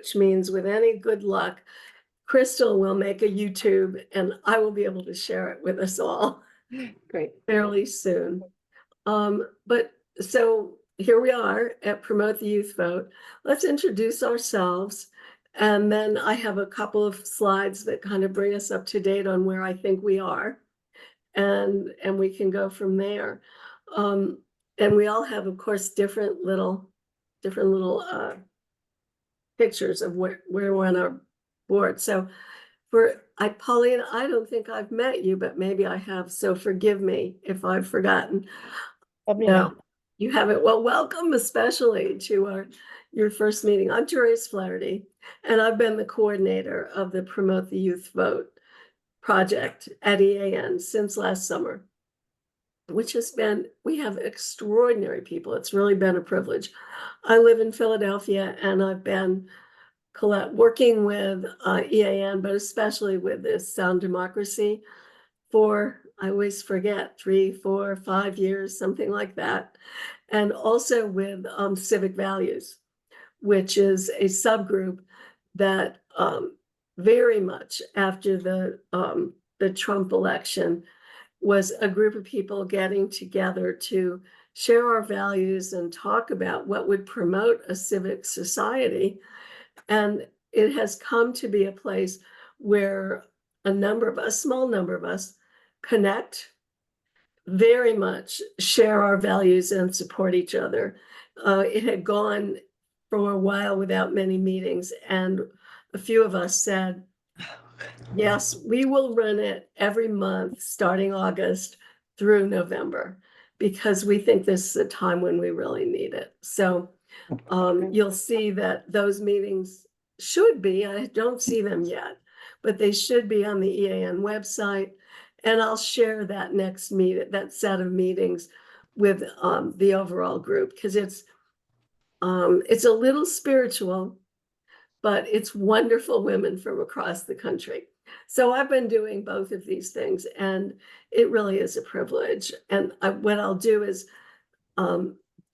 which means with any good luck, Crystal will make a YouTube and I will be able to share it with us all Great. fairly soon. But so here we are at Promote the Youth Vote. Let's introduce ourselves. And then I have a couple of slides that kind of bring us up to date on where I think we are. And we can go from there. And we all have, of course, different little pictures of where we're on our board. So Pauline, I don't think I've met you, but maybe I have. So forgive me if I've forgotten. No, you haven't. Well, welcome especially to your first meeting. I'm Therese Flaherty, and I've been the coordinator of the Promote the Youth Vote project at EAN since last summer, which has been, we have extraordinary people. It's really been a privilege. I live in Philadelphia, and I've been working with EAN, but especially with this Sound Democracy for, I always forget, 3, 4, 5 years, something like that. And also with Civic Values, which is a subgroup that very much after the Trump election was a group of people getting together to share our values and talk about what would promote a civic society. And it has come to be a place where a number of us, small number of us, connect, very much share our values and support each other. It had gone for a while without many meetings, and a few of us said, yes, we will run it every month starting August through November, because we think this is a time when we really need it. So you'll see that those meetings should be, I don't see them yet, but they should be on the EAN website. And I'll share that next that set of meetings with the overall group, because it's a little spiritual, but it's wonderful women from across the country. So I've been doing both of these things, and it really is a privilege. And what I'll do is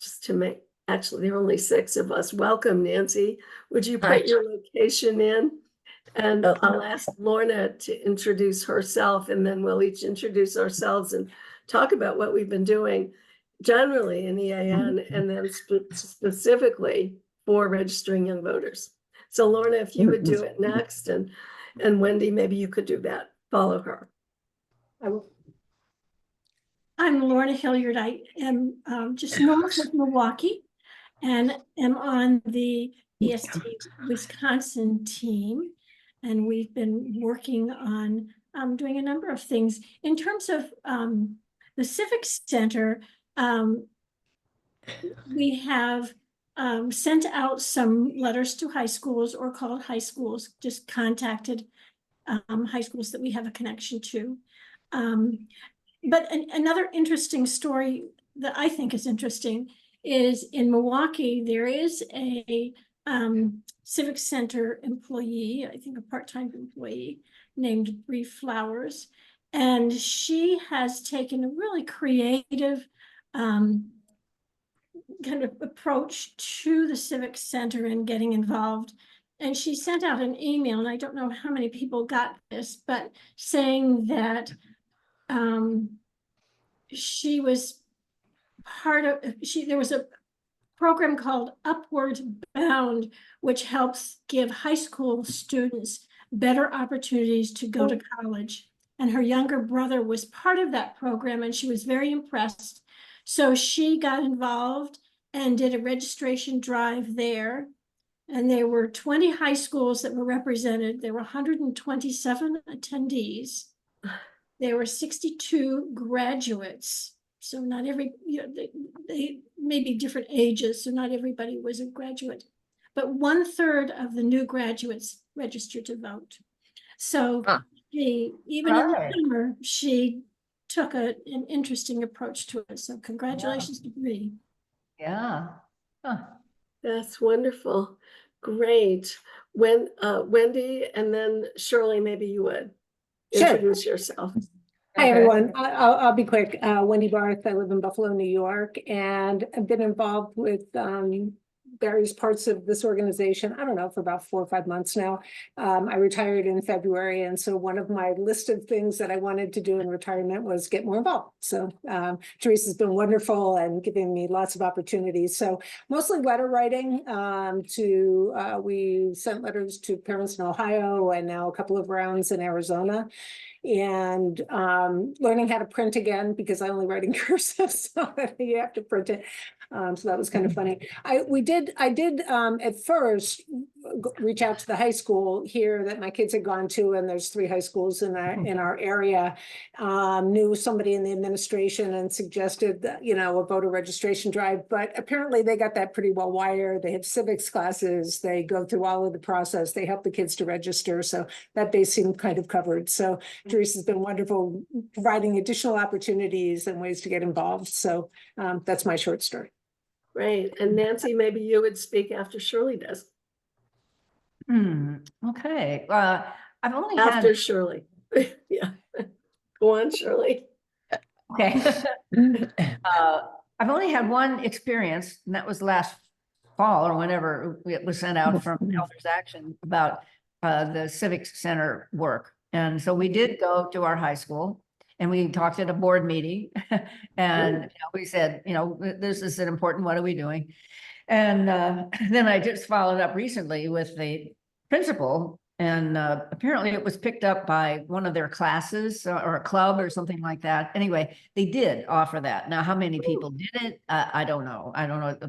just to make, actually, there are only 6 of us. Welcome, Nancy. Would you put your location in? And I'll ask Lorna to introduce herself, and then we'll each introduce ourselves and talk about what we've been doing generally in EAN, and then specifically for registering young voters. So Lorna, if you would do it next, and Wendy, maybe you could do that. Follow her. I will. I'm Lorna Hilliard. I am just north of Milwaukee, and am on the EST Wisconsin team. And we've been working on doing a number of things. In terms of the Civic Center, we have sent out some letters to high schools, or called high schools, just contacted high schools that we have a connection to. But another interesting story that I think is interesting is in Milwaukee, there is a Civic Center employee, I think a part-time employee, named Bree Flowers. And she has taken a really creative kind of approach to the Civic Center and getting involved. And she sent out an email, and I don't know how many people got this, but saying that she was part of, there was a program called Upward Bound, which helps give high school students better opportunities to go to college. And her younger brother was part of that program, and she was very impressed. So she got involved and did a registration drive there. And there were 20 high schools that were represented. There were 127 attendees. There were 62 graduates. So not every, they may be different ages, so not everybody was a graduate. But 1/3 of the new graduates registered to vote. So she, even in the summer, she took an interesting approach to it. So congratulations to Bree. Yeah. That's wonderful. Great. Wendy, and then Shirley, maybe you would introduce yourself. Hi, everyone. I'll be quick. Wendy Barth. I live in Buffalo, New York, and I've been involved with various parts of this organization, I don't know, for about 4 or 5 months now. I retired in February, and so one of my list of things that I wanted to do in retirement was get more involved. So Teresa's been wonderful and giving me lots of opportunities. So mostly letter writing we sent letters to parents in Ohio and now a couple of rounds in Arizona. And learning how to print again because I only write in cursive, so you have to print it. So that was kind of funny. I did at first reach out to the high school here that my kids had gone to, and there's 3 high schools in our area. Knew somebody in the administration and suggested that, a voter registration drive, but apparently they got that pretty well wired. They have civics classes, they go through all of the process, they help the kids to register, so that base seemed kind of covered. So Teresa's been wonderful providing additional opportunities and ways to get involved. So that's my short story. Great. And Nancy, maybe you would speak after Shirley does. Okay. I've only After had, Shirley. Yeah. Go on, Shirley. okay. I've only had one experience, and that was last fall or whenever it was sent out from Elders Action about the Civic Center work. And so we did go to our high school and we talked at a board meeting and we said, this is an important, what are we doing? And then I just followed up recently with the principal, and apparently it was picked up by one of their classes or a club or something like that. Anyway, they did offer that. Now, how many people did it? I don't know.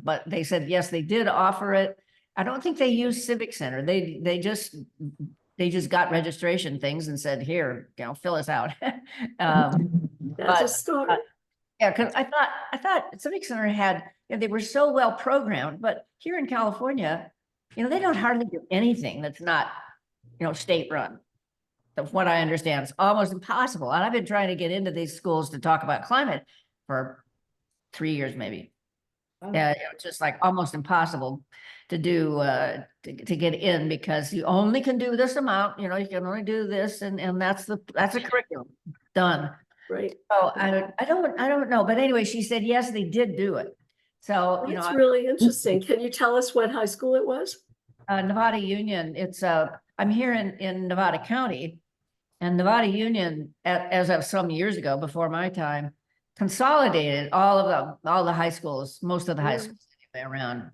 But they said, yes, they did offer it. I don't think they used Civic Center. They just got registration things and said, here, fill us out. That's a story. Yeah, because I thought Civic Center had, they were so well programmed, but here in California, they don't hardly do anything that's not, state run. That's what I understand. It's almost impossible. And I've been trying to get into these schools to talk about climate for 3 years, maybe. Yeah, it's just like almost impossible to do to get in because you only can do this amount. You can only do this, and that's a curriculum done. Right. So I don't know, but anyway, she said yes, they did do it. So That's really interesting. Can you tell us what high school it was? Nevada Union. It's I'm here in Nevada County, and Nevada Union, as of some years ago, before my time, consolidated all the high schools, most of the high schools around,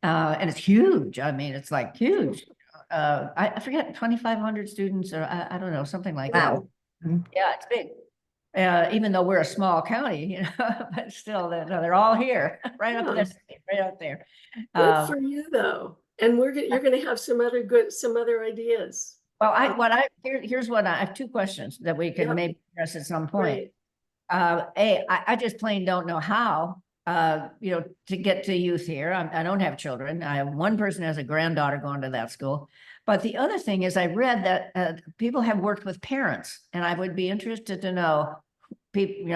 and it's huge. I mean, it's like huge. I forget, 2,500 students, or I don't know, something like that. Yeah, it's big. Even though we're a small county, but still, they're all here, right up there, right out there. Good for you, though. And you're going to have some other ideas. Well, here's what I have 2 questions that we can maybe address at some point. Right. I just plain don't know how, to get to youth here. I don't have children. I have one person who has a granddaughter going to that school. But the other thing is I read that people have worked with parents, and I would be interested to know,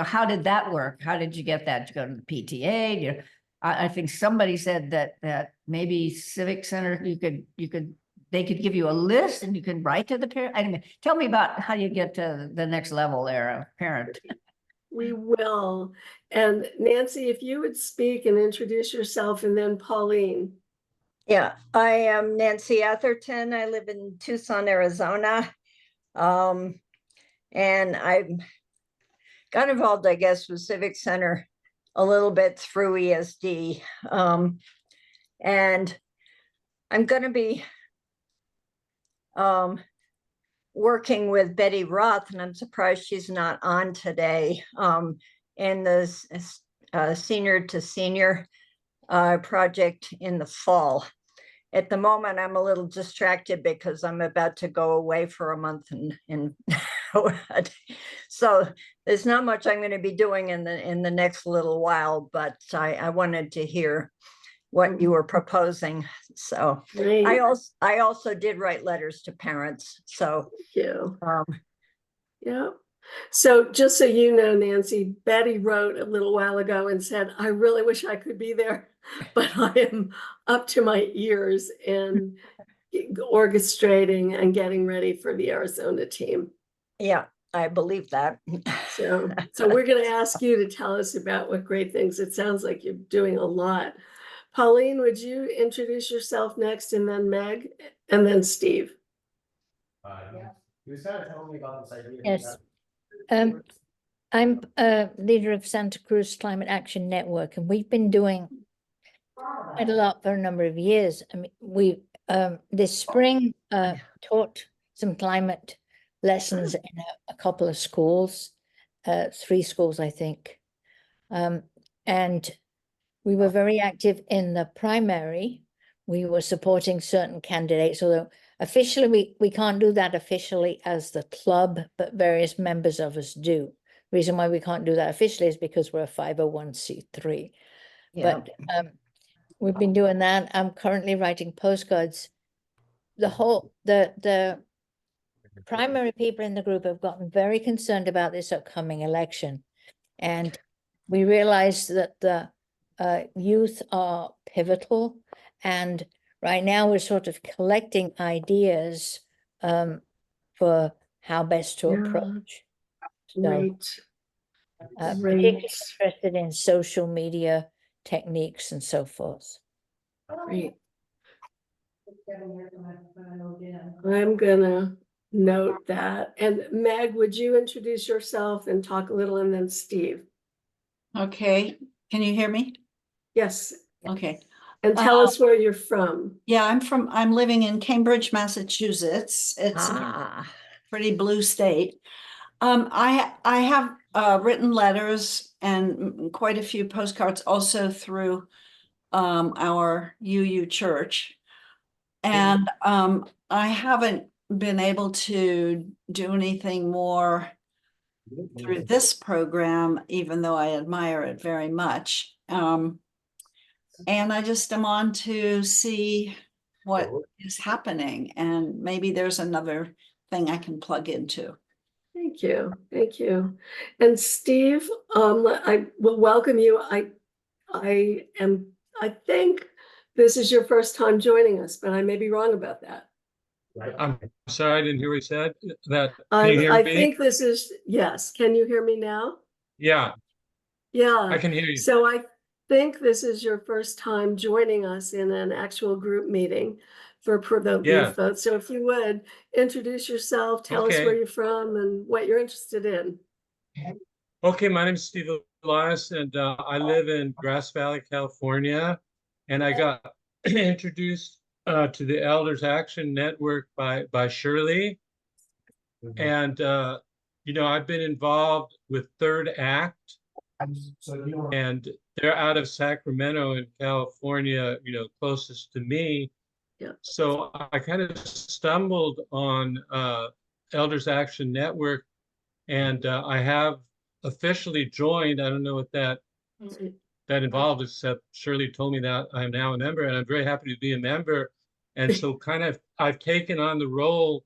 how did that work? How did you get that to go to the PTA? I think somebody said that maybe Civic Center, they could give you a list and you can write to the parent. I mean, tell me about how you get to the next level there, a parent. We will. And Nancy, if you would speak and introduce yourself, and then Pauline. Yeah, I am Nancy Atherton. I live in Tucson, Arizona. And I got involved, I guess, with Civic Center a little bit through ESD. And I'm going to be working with Betty Roth, and I'm surprised she's not on today, in the senior to senior project in the fall. At the moment, I'm a little distracted because I'm about to go away for a month, and so there's not much I'm going to be doing in the next little while. But I wanted to hear what you were proposing. So Great. I also did write letters to parents. So thank you. Yeah. So just so you know, Nancy, Betty wrote a little while ago and said, I really wish I could be there, but I am up to my ears in orchestrating and getting ready for the Arizona team. Yeah, I believe that. So we're going to ask you to tell us about what great things. It sounds like you're doing a lot, Pauline, would you introduce yourself next, and then Meg, and then Steve? He was kind of telling me about this idea. Yes. I'm a leader of Santa Cruz Climate Action Network, and we've been doing quite a lot for a number of years. I mean, we this spring taught some climate lessons in a couple of schools, 3 schools, I think. And we were very active in the primary. We were supporting certain candidates, although officially we can't do that officially as the club, but various members of us do. Reason why we can't do that officially is because we're a 501c3. Yeah. But we've been doing that. I'm currently writing postcards. The primary people in the group have gotten very concerned about this upcoming election. And we realized that the youth are pivotal. And right now we're sort of collecting ideas for how best to Yeah. approach. Great. Particularly Great. interested in social media techniques and so forth. Great. I'm gonna note that. And Meg, would you introduce yourself and talk a little, and then Steve? Okay, can you hear me? Yes, Okay, and tell us where you're from. yeah, I'm living in Cambridge, Massachusetts. It's a Ah, pretty blue state. I have written letters and quite a few postcards also through our UU church. And I haven't been able to do anything more through this program, even though I admire it very much. And I just am on to see what is happening, and maybe there's another thing I can plug into. Thank you, thank you. And Steve, I will welcome you. I think this is your first time joining us, but I may be wrong about that. I'm sorry, I didn't hear what you said. Can you hear I me? think this is, yes. Can you hear me now? Yeah, Yeah. I can hear you. So I think this is your first time joining us in an actual group meeting for the Yeah. youth vote. So if you would introduce yourself, tell us Okay. where you're from and what you're interested in. Okay, my name is Steve Elias, and I live in Grass Valley, California. And I got introduced to the Elders Action Network by Shirley. And I've been involved with Third Act, and they're out of Sacramento in California, closest to me. Yeah. So I kind of stumbled on Elders Action Network, and I have officially joined. I don't know what that involved, except Shirley told me that I'm now a member, and I'm very happy to be a member. And so kind of I've taken on the role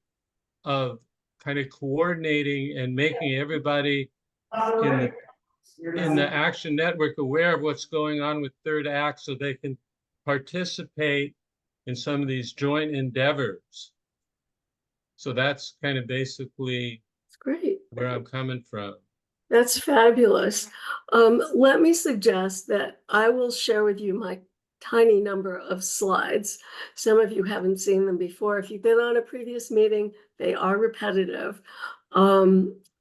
of kind of coordinating and making everybody in the Action Network aware of what's going on with Third Act, so they can participate in some of these joint endeavors. So that's kind of basically It's great. where I'm coming from. That's fabulous. Let me suggest that I will share with you my tiny number of slides. Some of you haven't seen them before. If you've been on a previous meeting, they are repetitive.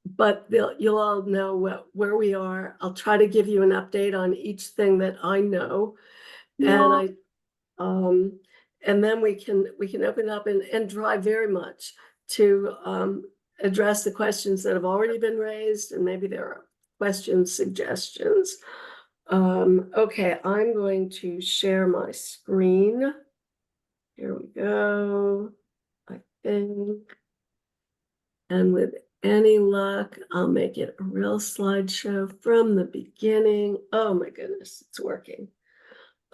But you'll all know where we are. I'll try to give you an update on each thing that I know. And then we can open up and drive very much to address the questions that have already been raised, and maybe there are questions, suggestions. Okay, I'm going to share my screen. Here we go, I think. And with any luck, I'll make it a real slideshow from the beginning. Oh my goodness, it's working.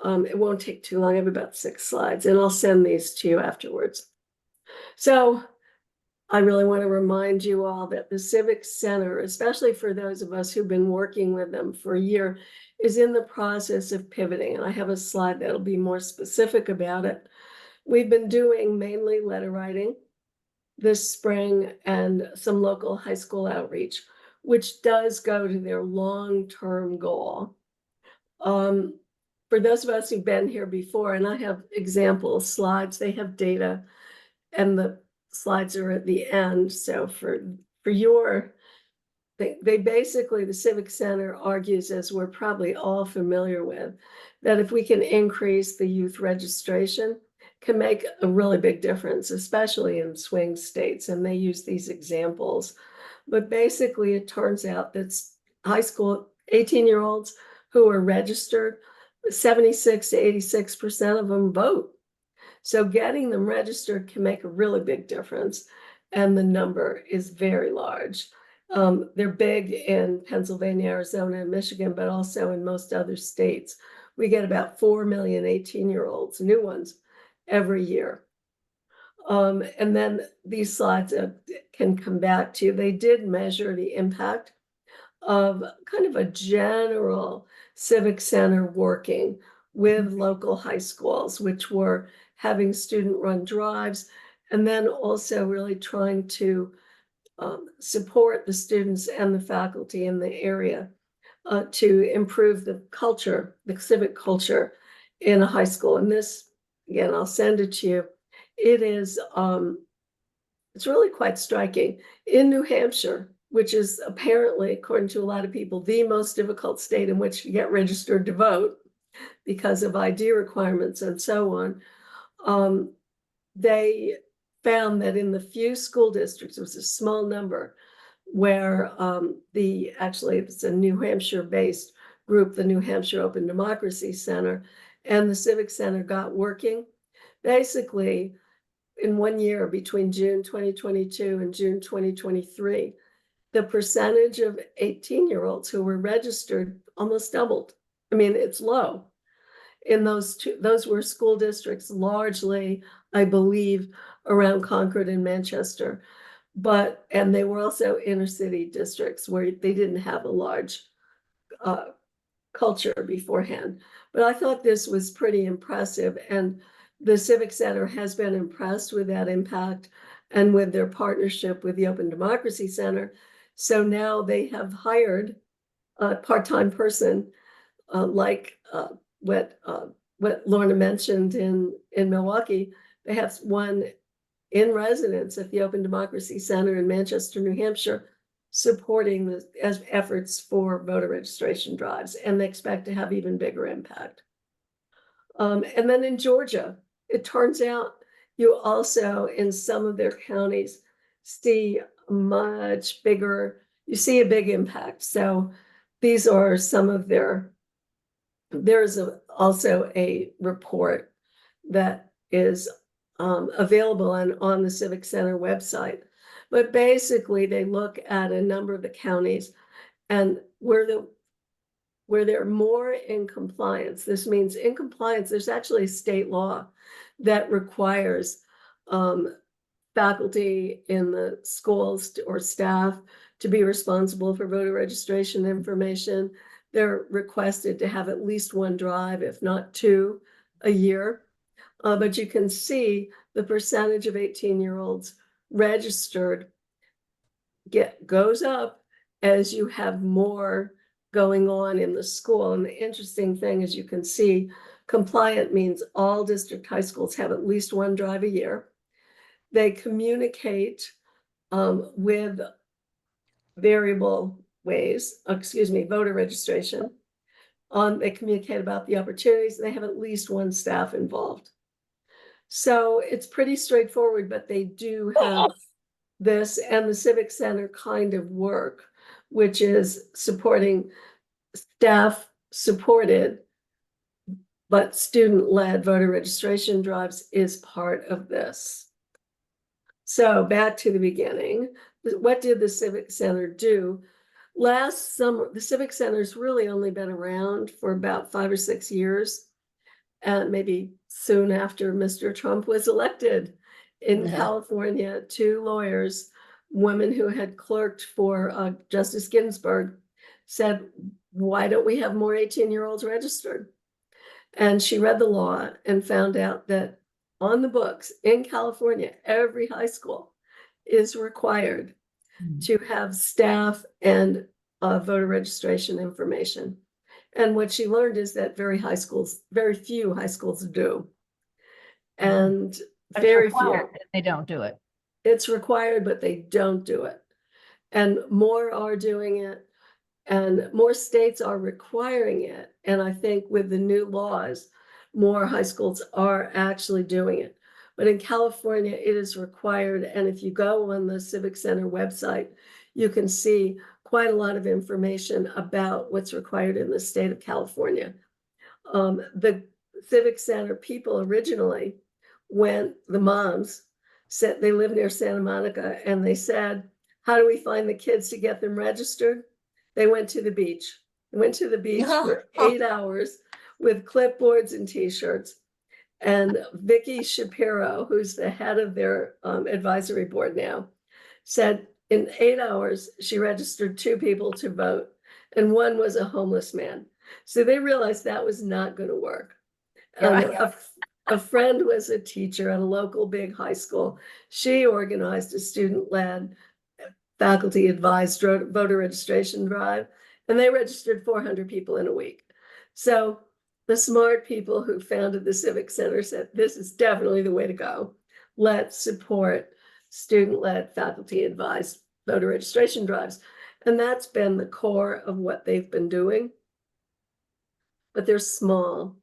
It won't take too long. I have about 6 slides, and I'll send these to you afterwards. So I really want to remind you all that the Civic Center, especially for those of us who've been working with them for a year, is in the process of pivoting. And I have a slide that'll be more specific about it. We've been doing mainly letter writing this spring and some local high school outreach, which does go to their long-term goal. for those of us who've been here before, and I have example slides, they have data, and the slides are at the end. So for your, they basically, the Civic Center argues, as we're probably all familiar with, that if we can increase the youth registration, can make a really big difference, especially in swing states. And they use these examples. But basically, it turns out that high school 18-year-olds who are registered, 76 to 86% of them vote. So getting them registered can make a really big difference. And the number is very large. They're big in Pennsylvania, Arizona, and Michigan, but also in most other states. We get about 4 million 18-year-olds, new ones, every year. And then these slides can come back to, they did measure the impact of kind of a general civic center working with local high schools, which were having student-run drives, and then also really trying to support the students and the faculty in the area to improve the culture, the civic culture in a high school. And this, again, I'll send it to you. It is, it's really quite striking. In New Hampshire, which is apparently, according to a lot of people, the most difficult state in which to get registered to vote because of ID requirements and so on, they found that in the few school districts, it was a small number, where actually it's a New Hampshire-based group, the New Hampshire Open Democracy Center, and the Civic Center got working. Basically, in 1 year, between June 2022 and June 2023, the percentage of 18-year-olds who were registered almost doubled. I mean, it's low. In those were school districts, largely, I believe, around Concord and Manchester. And they were also inner city districts where they didn't have a large culture beforehand. But I thought this was pretty impressive. And the Civic Center has been impressed with that impact and with their partnership with the Open Democracy Center. So now they have hired a part-time person like what Lorna mentioned in Milwaukee. They have one in residence at the Open Democracy Center in Manchester, New Hampshire, supporting the efforts for voter registration drives, and they expect to have even bigger impact. And then in Georgia, it turns out you also, in some of their counties, see much bigger, you see a big impact. So these are some of there's also a report that is available on the Civic Center website. But basically, they look at a number of the counties and where they're more in compliance. This means in compliance, there's actually a state law that requires faculty in the schools or staff to be responsible for voter registration information. They're requested to have at least one drive, if not two, a year. But you can see the percentage of 18-year-olds registered goes up as you have more going on in the school. And the interesting thing is, you can see compliant means all district high schools have at least one drive a year. They communicate with variable ways, voter registration. They communicate about the opportunities. They have at least one staff involved. So it's pretty straightforward, but they do have this and the Civic Center kind of work, which is supporting staff supported, but student-led voter registration drives is part of this. So back to the beginning, what did the Civic Center do? Last summer, the Civic Center's really only been around for about 5 or 6 years, and maybe soon after Mr. Trump was elected. In California, 2 lawyers, women who had clerked for Justice Ginsburg, said, why don't we have more 18-year-olds registered? And she read the law and found out that on the books in California, every high school is required to have staff and voter registration information. And what she learned is that very few high schools do. And But it's very few. required, they don't do it. It's required, but they don't do it. And more are doing it, and more states are requiring it. And I think with the new laws, more high schools are actually doing it. But in California, it is required. And if you go on the Civic Center website, you can see quite a lot of information about what's required in the state of California. The Civic Center people originally, when the moms said they live near Santa Monica, and they said, how do we find the kids to get them registered? They went to the beach. They went to the beach for 8 hours with clipboards and t-shirts. And Vicki Shapiro, who's the head of their advisory board now, said in 8 hours, she registered 2 people to vote, and one was a homeless man. So they realized that was not going to work. A friend was a teacher at a local big high school. She organized a student-led, faculty-advised voter registration drive, and they registered 400 people in a week. So the smart people who founded the Civic Center said, this is definitely the way to go. Let's support student-led, faculty-advised voter registration drives. And that's been the core of what they've been doing. But they're small.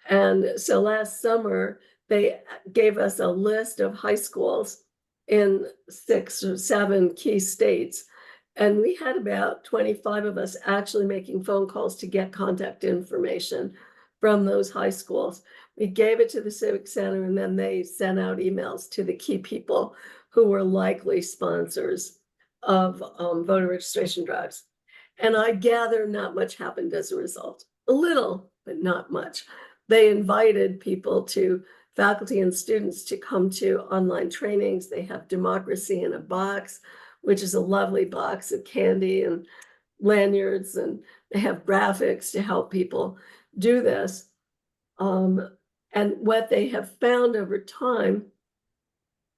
And so last summer, they gave us a list of high schools in 6 or 7 key states. And we had about 25 of us actually making phone calls to get contact information from those high schools. We gave it to the Civic Center, and then they sent out emails to the key people who were likely sponsors of voter registration drives. And I gather not much happened as a result. A little, but not much. They invited people faculty and students to come to online trainings. They have Democracy in a Box, which is a lovely box of candy and lanyards, and they have graphics to help people do this. And what they have found over time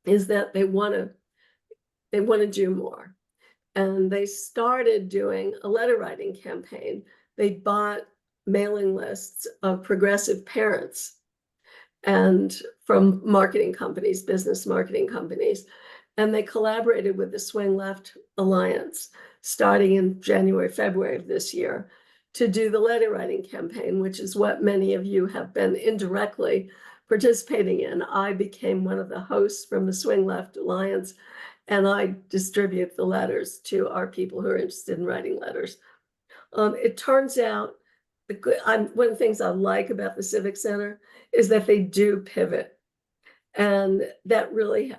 is that they want to do more. And they started doing a letter writing campaign. They bought mailing lists of progressive parents and from marketing companies, business marketing companies. And they collaborated with the Swing Left Alliance starting in January, February of this year to do the letter writing campaign, which is what many of you have been indirectly participating in. I became one of the hosts from the Swing Left Alliance, and I distribute the letters to our people who are interested in writing letters. It turns out one of the things I like about the Civic Center is that they do pivot. And that really,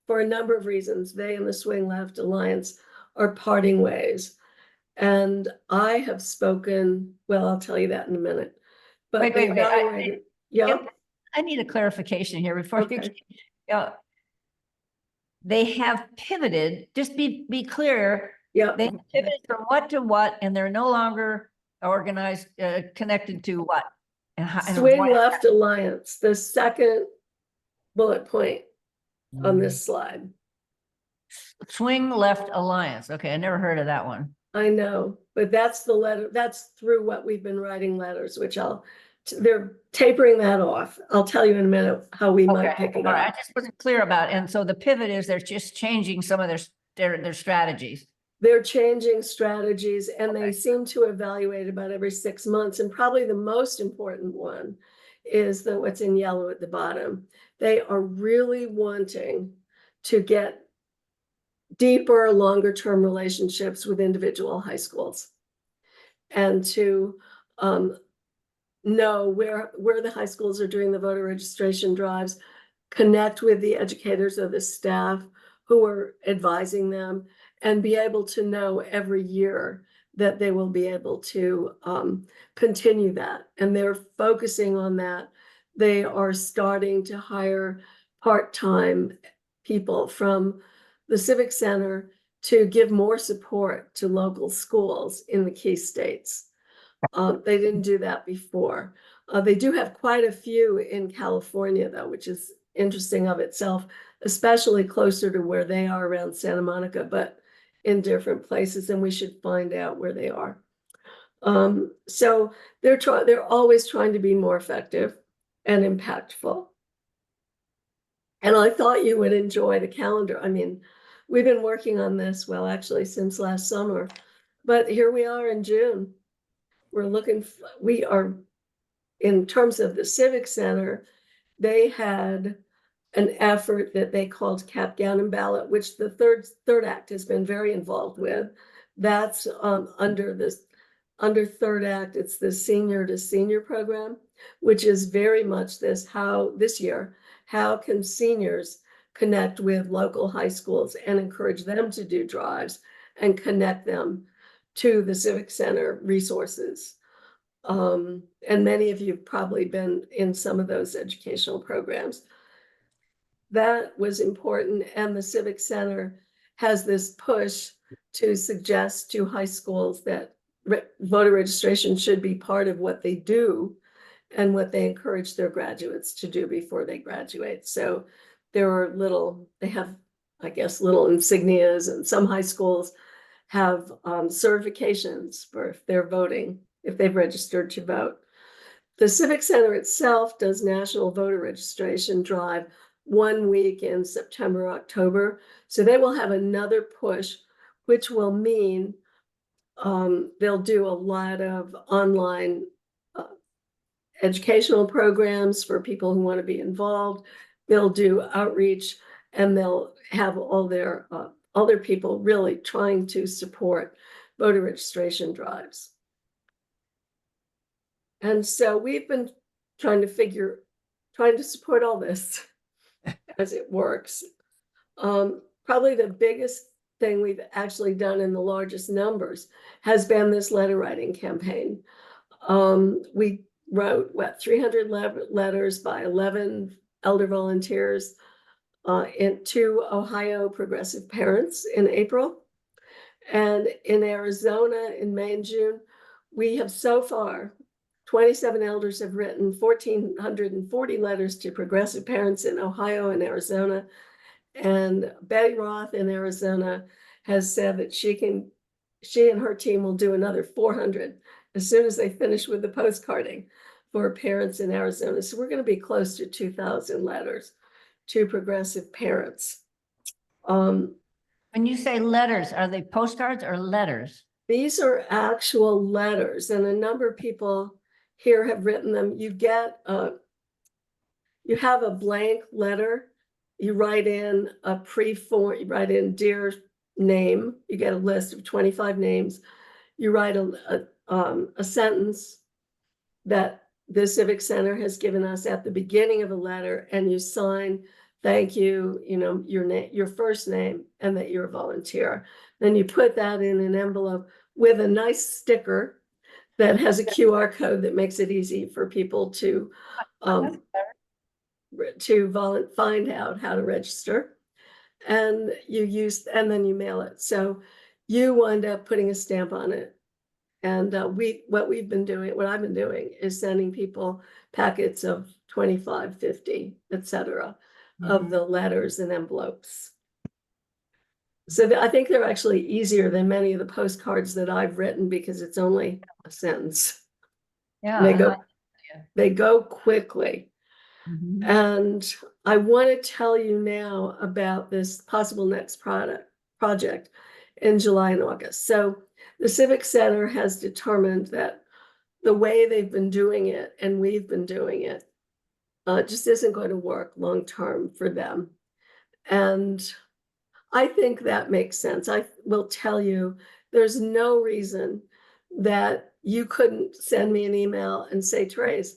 for a number of reasons, they and the Swing Left Alliance are parting ways. And I have spoken, well, I'll tell you that in a minute. But Wait. Yeah. I need a clarification here before Okay. They have pivoted, just be clear. Yeah. They pivoted from what to what, and they're no longer organized, connected to what? And how, and Swing why- Left Alliance, the second bullet point on this slide. Swing Left Alliance. Okay, I never heard of that one. I know, but that's the letter, that's through what we've been writing letters, which they're tapering that off. I'll tell you in a minute how we might Okay, pick it all right, I up. just wasn't clear about it. And so the pivot is they're just changing some of their strategies. They're changing strategies, and they seem to evaluate about every 6 months. And probably the most important one is what's in yellow at the bottom. They are really wanting to get deeper, longer term relationships with individual high schools and to know where the high schools are doing the voter registration drives, connect with the educators or the staff who are advising them, and be able to know every year that they will be able to continue that. And they're focusing on that. They are starting to hire part-time people from the Civic Center to give more support to local schools in the key states. They didn't do that before. They do have quite a few in California, though, which is interesting of itself, especially closer to where they are around Santa Monica, but in different places, and we should find out where they are. So they're always trying to be more effective and impactful. And I thought you would enjoy the calendar. I mean, we've been working on this, well, actually since last summer, but here we are in June. We are, in terms of the Civic Center, they had an effort that they called Cap, Gown, and Ballot, which the third act has been very involved with. That's under third act, it's the senior to senior program, which is very much this year, how can seniors connect with local high schools and encourage them to do drives and connect them to the Civic Center resources. And many of you have probably been in some of those educational programs. That was important, and the Civic Center has this push to suggest to high schools that voter registration should be part of what they do and what they encourage their graduates to do before they graduate. So there are they have, I guess, little insignias, and some high schools have certifications for if they're voting, if they've registered to vote. The Civic Center itself does National Voter Registration Drive 1 week in September, October. So they will have another push, which will mean they'll do a lot of online educational programs for people who want to be involved. They'll do outreach, and they'll have all their people really trying to support voter registration drives. And so we've been trying to support all this as it works. Probably the biggest thing we've actually done in the largest numbers has been this letter writing campaign. We wrote 300 letters by 11 elder volunteers to Ohio progressive parents in April. And in Arizona in May and June, we have so far 27 elders have written 1,440 letters to progressive parents in Ohio and Arizona. And Betty Roth in Arizona has said that she and her team will do another 400 as soon as they finish with the postcarding for parents in Arizona. So we're going to be close to 2,000 letters to progressive parents. When you say letters, are they postcards or letters? These are actual letters, and a number of people here have written them. You have a blank letter. You write in a pre-form, you write in dear name. You get a list of 25 names. You write a sentence that the Civic Center has given us at the beginning of a letter, and you sign, thank you, your first name, and that you're a volunteer. Then you put that in an envelope with a nice sticker that has a QR code that makes it easy for people to find out how to register. And then you mail it. So you wind up putting a stamp on it. And what I've been doing is sending people packets of 25, 50, etc. of the letters and envelopes. So I think they're actually easier than many of the postcards that I've written because it's only a sentence. Yeah. They go quickly. Mhm. And I want to tell you now about this possible next project in July and August. So the Civic Center has determined that the way they've been doing it and we've been doing it just isn't going to work long-term for them. And I think that makes sense. I will tell you, there's no reason that you couldn't send me an email and say, Therese,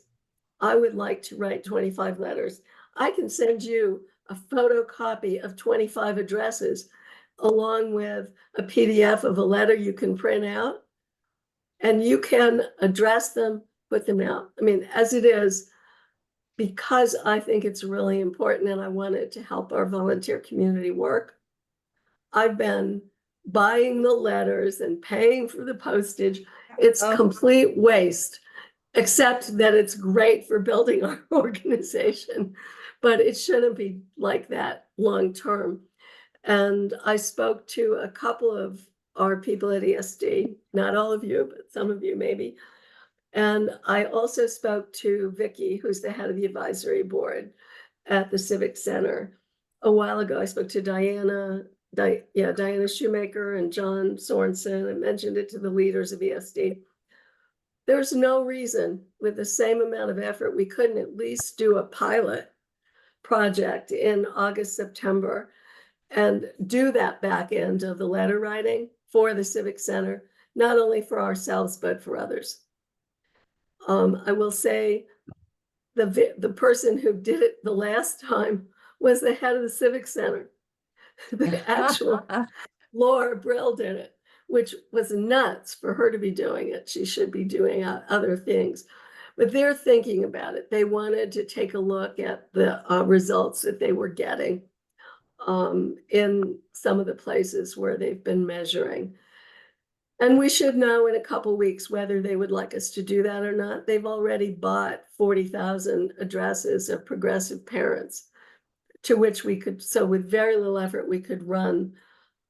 I would like to write 25 letters. I can send you a photocopy of 25 addresses along with a PDF of a letter you can print out, and you can address them, put them out. I mean, as it is, because I think it's really important and I want it to help our volunteer community work, I've been buying the letters and paying for the postage. It's complete waste, except that it's great for building our organization, but it shouldn't be like that long term. And I spoke to a couple of are people at ESD, not all of you, but some of you maybe. And I also spoke to Vicky, who's the head of the advisory board at the Civic Center. A while ago, I spoke to Diana Shoemaker and John Sorensen, and mentioned it to the leaders of ESD. There's no reason with the same amount of effort, we couldn't at least do a pilot project in August, September, and do that back end of the letter writing for the Civic Center, not only for ourselves, but for others. I will say the person who did it the last time was the head of the Civic Center. The actual Laura Brill did it, which was nuts for her to be doing it. She should be doing other things. But they're thinking about it. They wanted to take a look at the results that they were getting in some of the places where they've been measuring. And we should know in a couple weeks whether they would like us to do that or not. They've already bought 40,000 addresses of progressive parents, to which we could, so with very little effort, we could run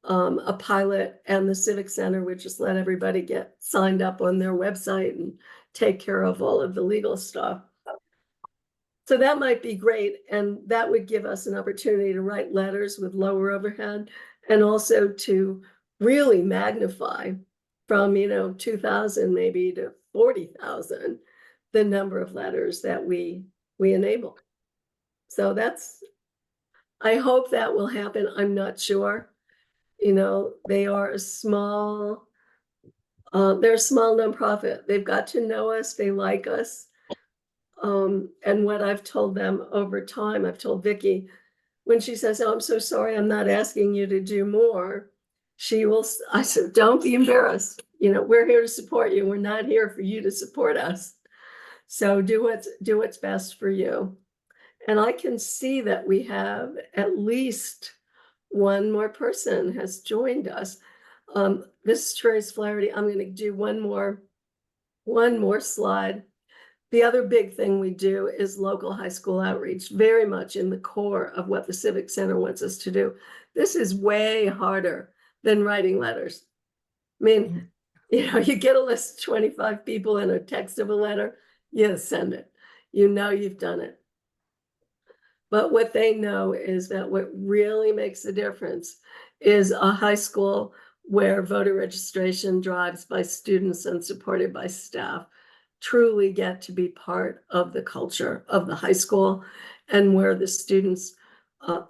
a pilot, and the Civic Center would just let everybody get signed up on their website and take care of all of the legal stuff. So that might be great. And that would give us an opportunity to write letters with lower overhead, and also to really magnify from, 2,000 maybe to 40,000, the number of letters that we enable. So I hope that will happen. I'm not sure. They are a small, they're a small nonprofit. They've got to know us. They like us. And what I've told them over time, I've told Vicky, when she says, "Oh, I'm so sorry, I'm not asking you to do more," I said, "Don't be embarrassed. We're here to support you. We're not here for you to support us. So do what's best for you." And I can see that we have at least one more person has joined us. This is Trace Flaherty. I'm going to do one more slide. The other big thing we do is local high school outreach, very much in the core of what the Civic Center wants us to do. This is way harder than writing letters. I mean, you get a list of 25 people and a text of a letter, you send it. You've done it. But what they know is that what really makes a difference is a high school where voter registration drives by students and supported by staff truly get to be part of the culture of the high school, and where the students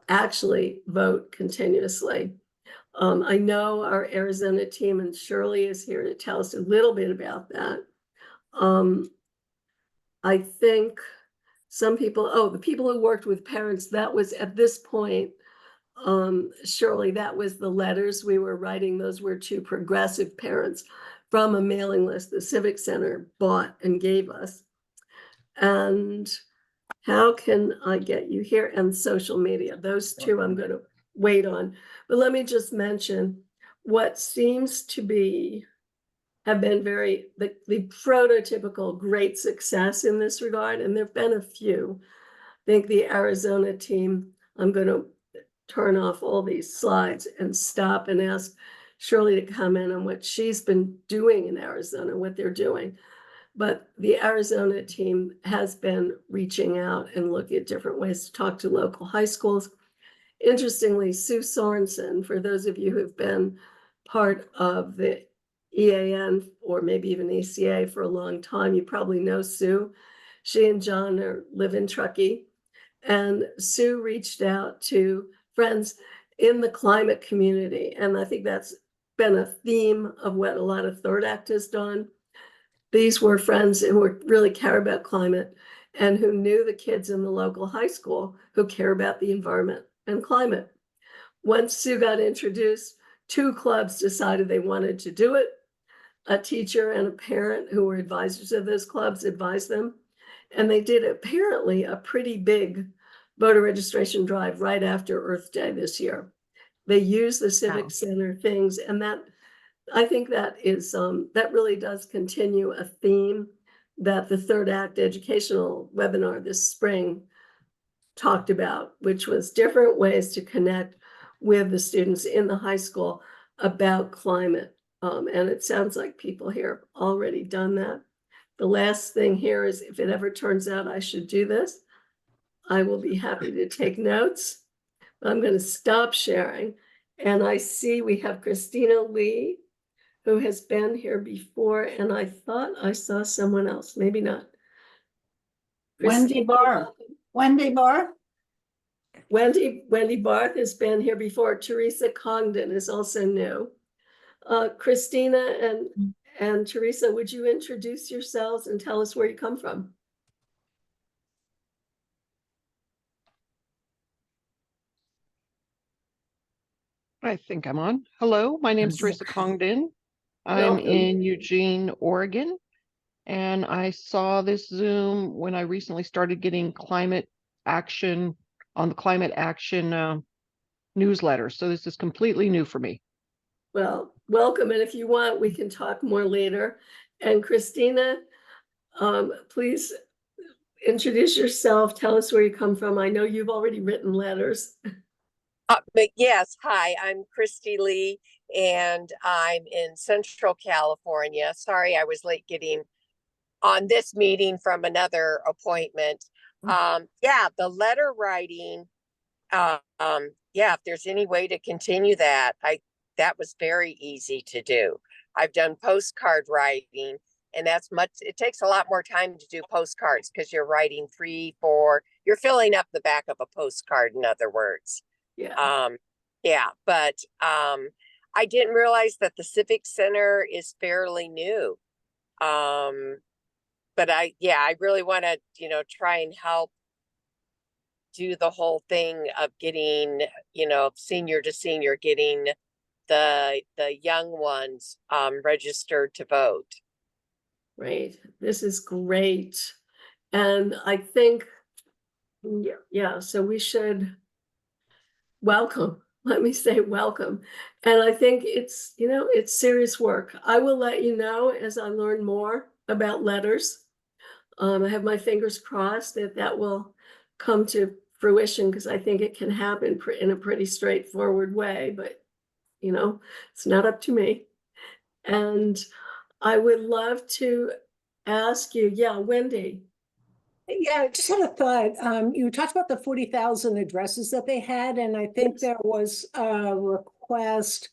actually vote continuously. I know our Arizona team, and Shirley is here to tell us a little bit about that. I think some people, the people who worked with parents, that was at this point, Shirley, that was the letters we were writing. Those were to progressive parents from a mailing list the Civic Center bought and gave us. And how can I get you here? And social media, those two I'm going to wait on. But let me just mention what seems to have been the prototypical great success in this regard. And there've been a few. I think the Arizona team, I'm going to turn off all these slides and stop and ask Shirley to comment on what she's been doing in Arizona, what they're doing. But the Arizona team has been reaching out and looking at different ways to talk to local high schools. Interestingly, Sue Sorensen, for those of you who've been part of the EAN or maybe even ECA for a long time, you probably know Sue. She and John live in Truckee. And Sue reached out to friends in the climate community. And I think that's been a theme of what a lot of Third Act has done. These were friends who really care about climate and who knew the kids in the local high school who care about the environment and climate. Once Sue got introduced, 2 clubs decided they wanted to do it. A teacher and a parent who were advisors of those clubs advised them. And they did apparently a pretty big voter registration drive right after Earth Day this year. They used the Civic Center things, and that, I think that is, that really does continue a theme that the Third Act educational webinar this spring talked about, which was different ways to connect with the students in the high school. about climate. And it sounds like people here have already done that. The last thing here is if it ever turns out I should do this, I will be happy to take notes. I'm going to stop sharing. And I see we have Christina Lee, who has been here before, and I thought I saw someone else, maybe not. Wendy Christina, Barr. Wendy Barr? Wendy Barth has been here before. Teresa Congdon is also new. Christina and Teresa, would you introduce yourselves and tell us where you come from? I think I'm on. Hello, my name's Yes. Teresa Congdon. I'm Welcome. in Eugene, Oregon. And I saw this Zoom when I recently started getting climate action on the climate action newsletter. So this is completely new for me. Well, welcome. And if you want, we can talk more later. And Christina, please introduce yourself. Tell us where you come from. I know you've already written letters. But yes, hi, I'm Christy Lee, and I'm in Central California. Sorry, I was late getting on this meeting from another appointment. Yeah, the letter writing, yeah, if there's any way to continue that, that was very easy to do. I've done postcard writing, and it takes a lot more time to do postcards because you're writing 3, 4, you're filling up the back of a postcard, in other words. Yeah. Yeah, but I didn't realize that the Civic Center is fairly new. But I really want to, try and help do the whole thing of getting, senior to senior, getting the young ones registered to vote. Right. This is great. And I think, yeah, so we should welcome. Let me say welcome. And I think it's, it's serious work. I will let you know as I learn more about letters. I have my fingers crossed that will come to fruition because I think it can happen in a pretty straightforward way, but it's not up to me. And I would love to ask you, Wendy. Yeah, I just had a thought. You talked about the 40,000 addresses that they had, and I think Yes. there was a request.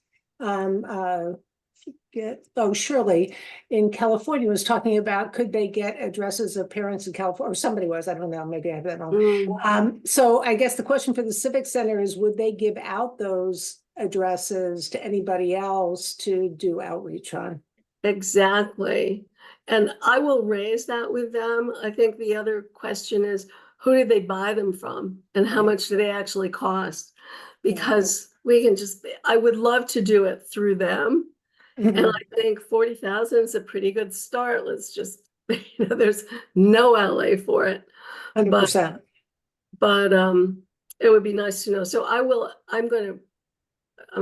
Shirley in California was talking about could they get addresses of parents in California, or somebody was, I don't know, maybe I have that wrong. So I guess the question for the Civic Center is, would they give out those addresses to anybody else to do outreach on? Exactly. And I will raise that with them. I think the other question is, who did they buy them from and how much do they actually cost? Because I would love to do it through them. And I think 40,000 is a pretty good start. Let's just, there's no outlay for it. 100%. But it would be nice to know. So I'm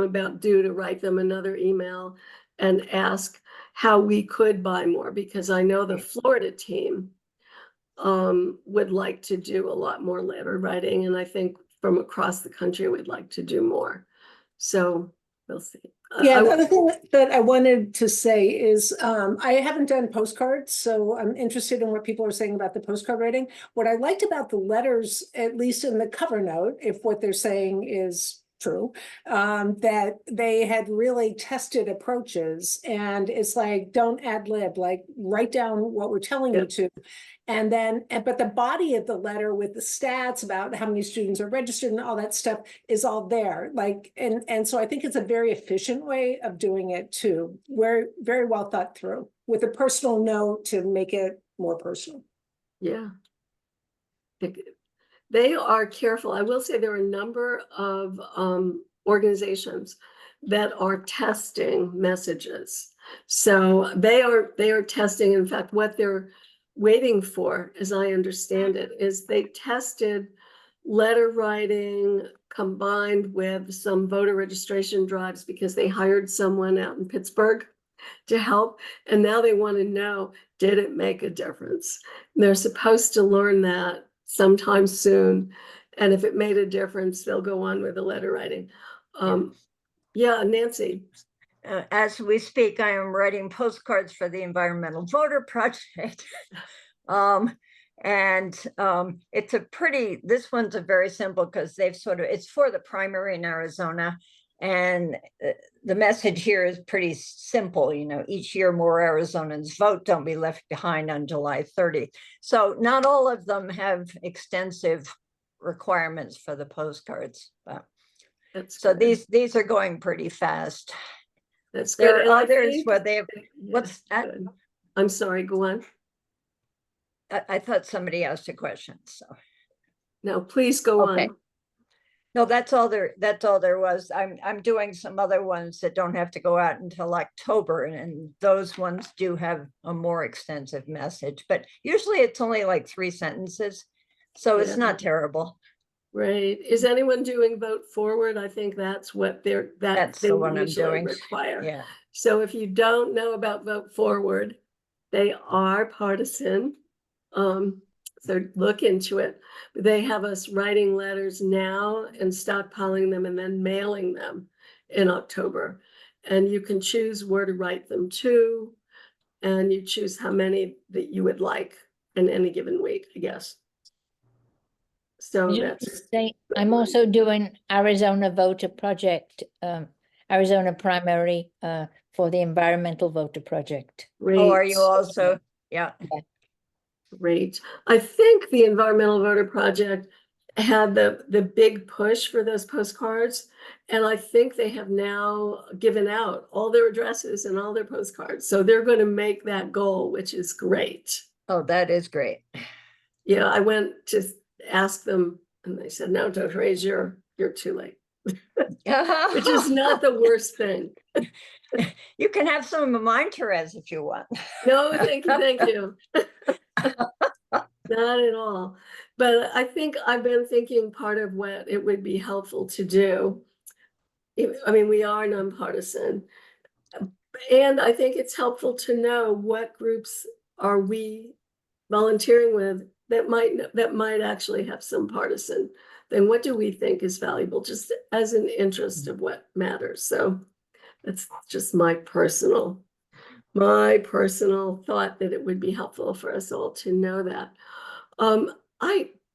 about due to write them another email and ask how we could buy more, because I know the Florida team would like to do a lot more letter writing. And I think from across the country, we'd like to do more. So we'll see. Yeah, the other thing that I wanted to say is I haven't done postcards, so I'm interested in what people are saying about the postcard writing. What I liked about the letters, at least in the cover note, if what they're saying is true, that they had really tested approaches, and it's like, don't ad lib, like write down what we're telling you to. And then, but the body of the letter with the stats about how many students are registered and all that stuff is all there. Like, and so I think it's a very efficient way of doing it too. We're very well thought through with a personal note to make it more personal. Yeah. They are careful. I will say there are a number of organizations that are testing messages. So they are testing. In fact, what they're waiting for, as I understand it, is they tested letter writing combined with some voter registration drives because they hired someone out in Pittsburgh to help. And now they want to know, did it make a difference? And they're supposed to learn that sometime soon. And if it made a difference, they'll go on with the letter writing. Yeah, Nancy. as we speak, I am writing postcards for the Environmental Voter Project. It's a pretty, this one's a very simple because they've sort of, it's for the primary in Arizona. And the message here is pretty simple, you know, each year more Arizonans vote, don't be left behind on July 30th. So not all of them have extensive requirements for the postcards, but That's so good. these are going pretty fast. That's good. There And are I others think- where they have, Yeah, what's that? good. I'm sorry, go on. I thought somebody asked a question, so. No, please go Okay. on. No, that's all there was. I'm doing some other ones that don't have to go out until October, and those ones do have a more extensive message, but usually it's only like 3 sentences. So it's Yeah. not terrible. Right. Is anyone doing Vote Forward? I think that's what That's they the one I'm usually doing. require. Yeah. So if you don't know about Vote Forward, they are partisan. So look into it. They have us writing letters now and stockpiling them and then mailing them in October. And you can choose where to write them to, and you choose how many that you would like in any given week, I guess. So I that's just say, I'm also doing Arizona Voter Project, Arizona primary for the Environmental Voter Project. great. Oh, are you also? Yeah. Great. I think the Environmental Voter Project had the big push for those postcards. And I think they have now given out all their addresses and all their postcards. So they're going to make that goal, which is great. Oh, that is great. Yeah, I went to ask them and they said, no, don't raise you're too late, which is not the worst thing. You can have some of mine, Therese, if you want. No, thank you, thank you. Not at all. But I think I've been thinking part of what it would be helpful to do. I mean, we are nonpartisan. And I think it's helpful to know what groups are we volunteering with that might actually have some partisan. Then what do we think is valuable, just as an interest of what matters? So that's just my personal thought that it would be helpful for us all to know that.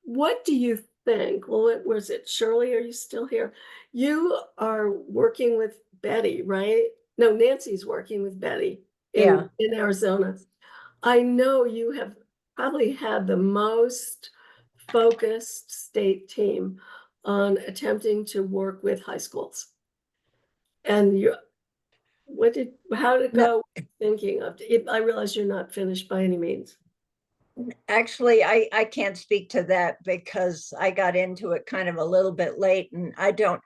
What do you think? Well, was it Shirley? Are you still here? You are working with Betty, right? No, Nancy's working with Betty in Arizona. I know you have probably had the most focused state team on attempting to work with high schools. And how did it go thinking of it? I realize you're not finished by any means. Actually, I can't speak to that because I got into it kind of a little bit late and I don't,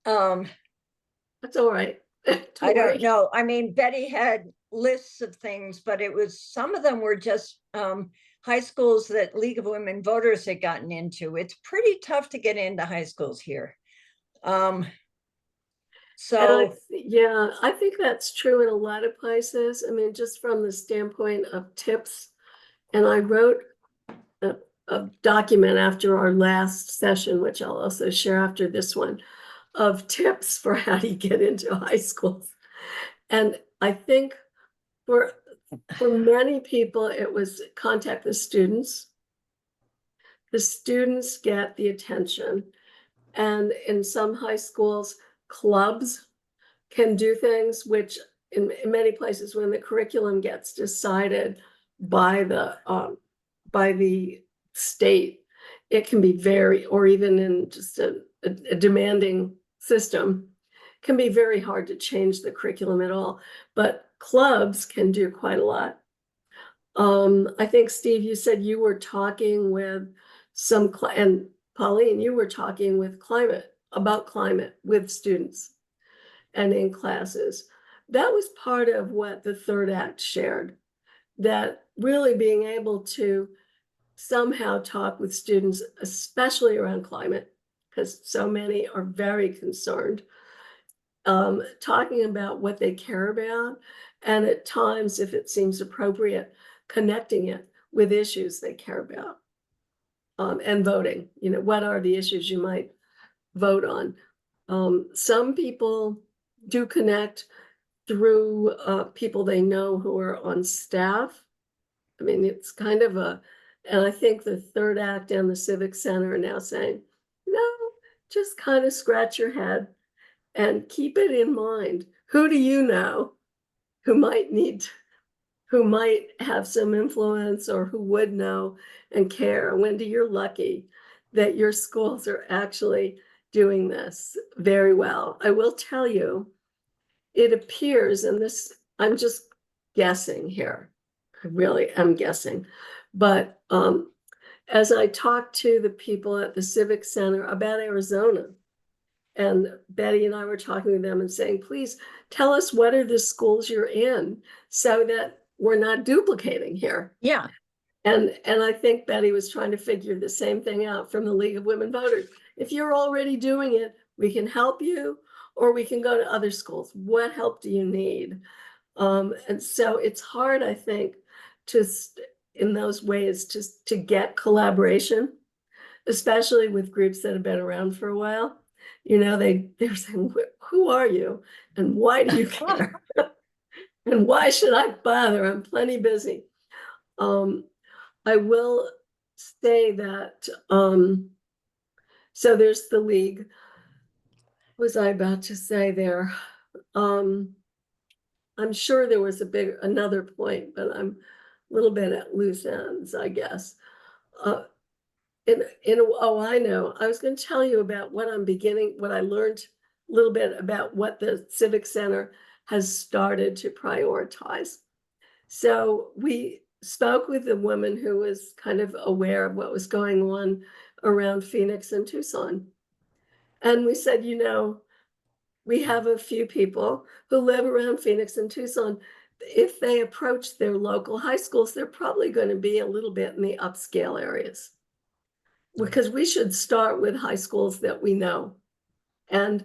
That's all right. I don't know. I mean, Betty had lists of things, but it was, some of them were just high schools that League of Women Voters had gotten into. It's pretty tough to get into high schools here. So yeah, I think that's true in a lot of places. I mean, just from the standpoint of tips. And I wrote a document after our last session, which I'll also share after this one, of tips for how to get into high schools. And I think for many people, it was contact the students. The students get the attention. And in some high schools, clubs can do things which in many places when the curriculum gets decided by the state, it can be very, or even in just a demanding system, can be very hard to change the curriculum at all. But clubs can do quite a lot. I think, Steve, you said you were talking with and Pauline, you were talking with about climate with students and in classes. That was part of what the Third Act shared, that really being able to somehow talk with students, especially around climate, because so many are very concerned, talking about what they care about, and at times, if it seems appropriate, connecting it with issues they care about, and voting. You know, what are the issues you might vote on? Some people do connect through people they know who are on staff. I mean, it's kind of and I think the Third Act and the Civic Center are now saying, no, just kind of scratch your head and keep it in mind. Who do you know who might have some influence or who would know and care? Wendy, you're lucky that your schools are actually doing this very well. I will tell you, it appears, and this, I'm just guessing here. I really am guessing. But as I talked to the people at the Civic Center about Arizona, and Betty and I were talking to them and saying, please tell us what are the schools you're in so that we're not duplicating here. Yeah. And I think Betty was trying to figure the same thing out from the League of Women Voters. If you're already doing it, we can help you, or we can go to other schools. What help do you need? And so it's hard, I think, in those ways to get collaboration, especially with groups that have been around for a while. You know, they're saying, who are you? And why do you care? And why should I bother? I'm plenty busy. I will say that, so there's the League. What was I about to say there? I'm sure there was another point, but I'm a little bit at loose ends, I guess. I know. I was going to tell you about what I learned a little bit about what the Civic Center has started to prioritize. So we spoke with a woman who was kind of aware of what was going on around Phoenix and Tucson. And we said, you know, we have a few people who live around Phoenix and Tucson. If they approach their local high schools, they're probably going to be a little bit in the upscale areas, because we should start with high schools that we know. And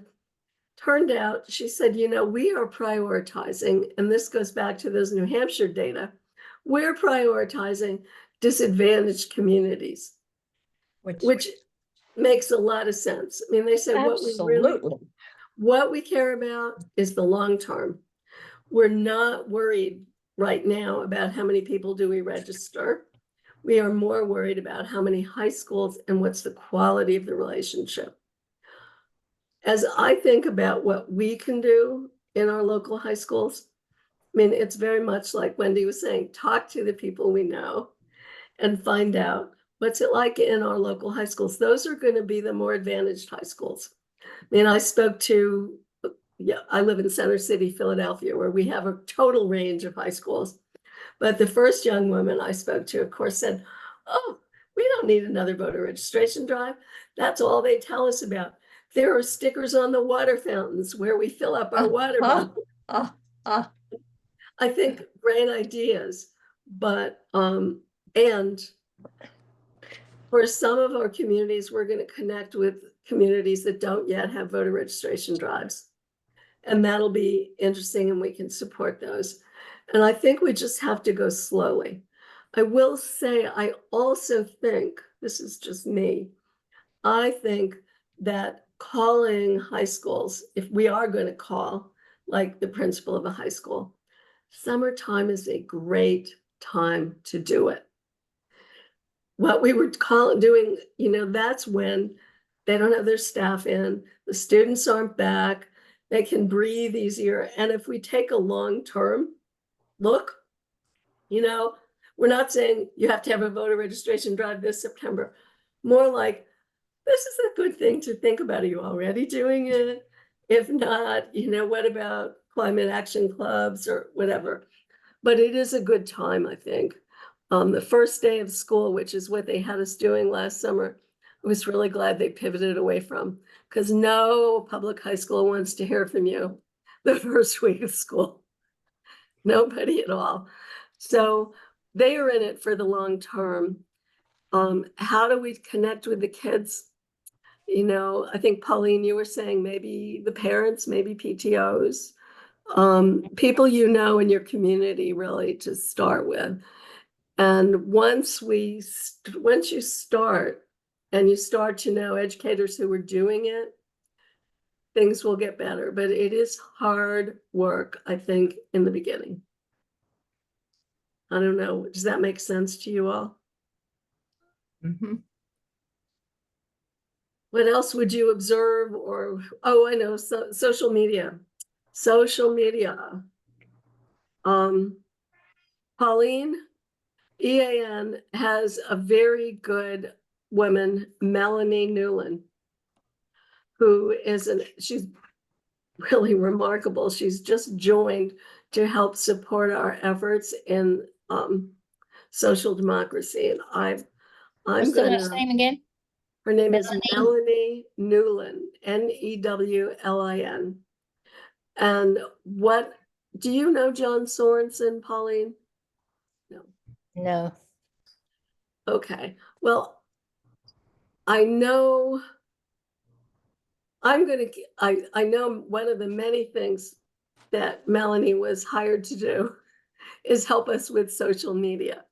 turned out, she said, you know, we are prioritizing, and this goes back to those New Hampshire data, we're prioritizing disadvantaged communities, which makes a lot of sense. I mean, they said what we care about is the long term. We're not worried right now about how many people do we register. We are more worried about how many high schools and what's the quality of the relationship. As I think about what we can do in our local high schools, I mean, it's very much like Wendy was saying, talk to the people we know and find out what's it like in our local high schools. Those are going to be the more advantaged high schools. I mean, I live in Center City, Philadelphia, where we have a total range of high schools. But the first young woman I spoke to, of course, said, oh, we don't need another voter registration drive. That's all they tell us about. There are stickers on the water fountains where we fill up our water bottles. I think great ideas, but, and for some of our communities, we're going to connect with communities that don't yet have voter registration drives. And that'll be interesting, and we can support those. And I think we just have to go slowly. I will say, I also think, this is just me, I think that calling high schools, if we are going to call, like the principal of a high school, summertime is a great time to do it. What we were doing, you know, that's when they don't have their staff in, the students aren't back, they can breathe easier. And if we take a long-term look, you know, we're not saying you have to have a voter registration drive this September. More like, this is a good thing to think about. Are you already doing it? If not, you know, what about climate action clubs or whatever? But it is a good time, I think. The first day of school, which is what they had us doing last summer, I was really glad they pivoted away from, because no public high school wants to hear from you the first week of school. Nobody at all. So they are in it for the long term. How do we connect with the kids? You know, I think Pauline, you were saying maybe the parents, maybe PTOs, people you know in your community really to start with. And once you start and you start to know educators who are doing it, things will get better, but it is hard work, I think, in the beginning. I don't know. Does that make sense to you all? Mhm. What else would you observe or, oh, I know, social media. Social media. Pauline, EAN has a very good woman, Melanie Newland, who she's really remarkable. She's just joined to help support our efforts in social democracy. And I'm What's the last gonna, name again? her name is Melanie? Melanie Newland, Newlin. And what, do you know John Sorensen, Pauline? No. No. Okay, well, I know I know one of the many things that Melanie was hired to do is help us with social media.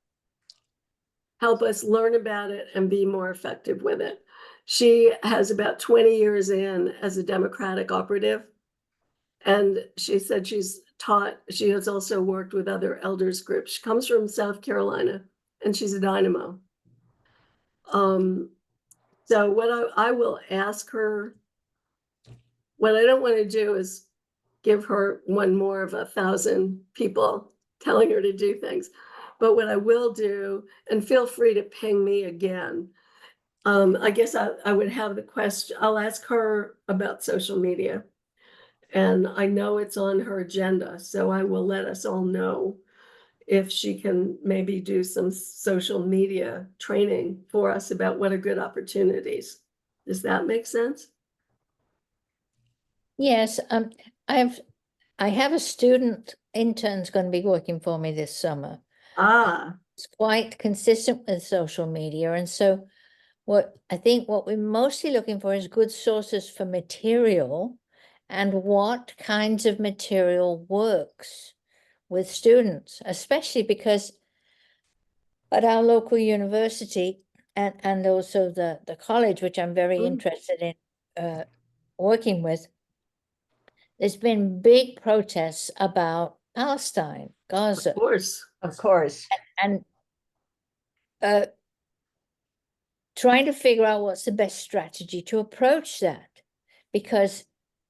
Help us learn about it and be more effective with it. She has about 20 years in as a Democratic operative. And she said she has also worked with other elders groups. She comes from South Carolina and she's a dynamo. So what I will ask her, what I don't want to do is give her one more of 1,000 people telling her to do things. But what I will do, and feel free to ping me again. I guess I would have the question, I'll ask her about social media. And I know it's on her agenda, so I will let us all know if she can maybe do some social media training for us about what are good opportunities. Does that make sense? Yes, I have a student intern's going to be working for me this summer. Ah, It's quite consistent with social media. And so what we're mostly looking for is good sources for material and what kinds of material works with students, especially because at our local university and also the college, which I'm very interested in working with, there's been big protests about Palestine, Gaza. of course. Of course. And trying to figure out what's the best strategy to approach that. Because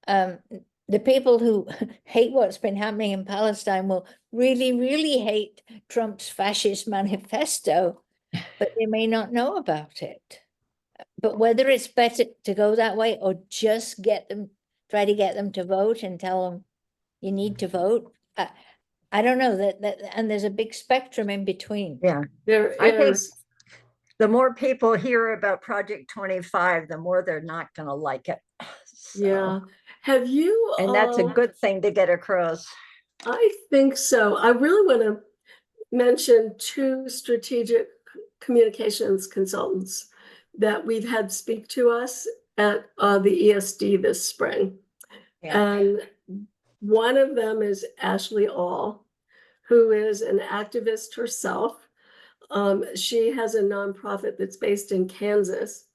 the people who hate what's been happening in Palestine will really, really hate Trump's fascist manifesto, but they may not know about it. But whether it's better to go that way or just try to get them to vote and tell them you need to vote, I don't know and there's a big spectrum in between. Yeah. There I think is. the more people hear about Project 25, the more they're not going to like it. So, Yeah. Have you? and that's a good thing to get across. I think so. I really want to mention 2 strategic communications consultants that we've had speak to us at the ESD this spring. Yeah. And one of them is Ashley All, who is an activist herself. She has a nonprofit that's based in Kansas,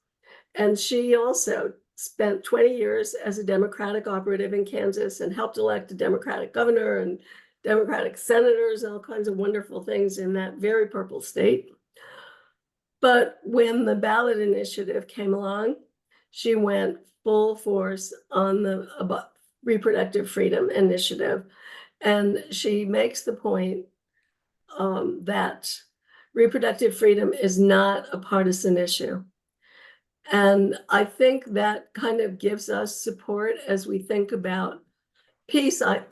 and she also spent 20 years as a Democratic operative in Kansas and helped elect a Democratic governor and Democratic senators and all kinds of wonderful things in that very purple state. But when the ballot initiative came along, she went full force on the reproductive freedom initiative. And she makes the point that reproductive freedom is not a partisan issue. And I think that kind of gives us support as we think about peace. I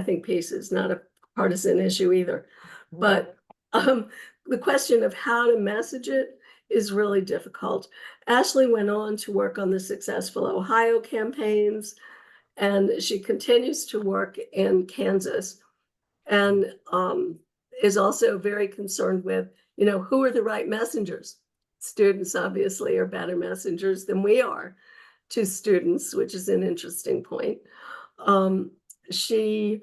think peace is not a partisan issue either. But the question of how to message it is really difficult. Ashley went on to work on the successful Ohio campaigns, and she continues to work in Kansas, and is also very concerned with, who are the right messengers. Students obviously are better messengers than we are to students, which is an interesting point. She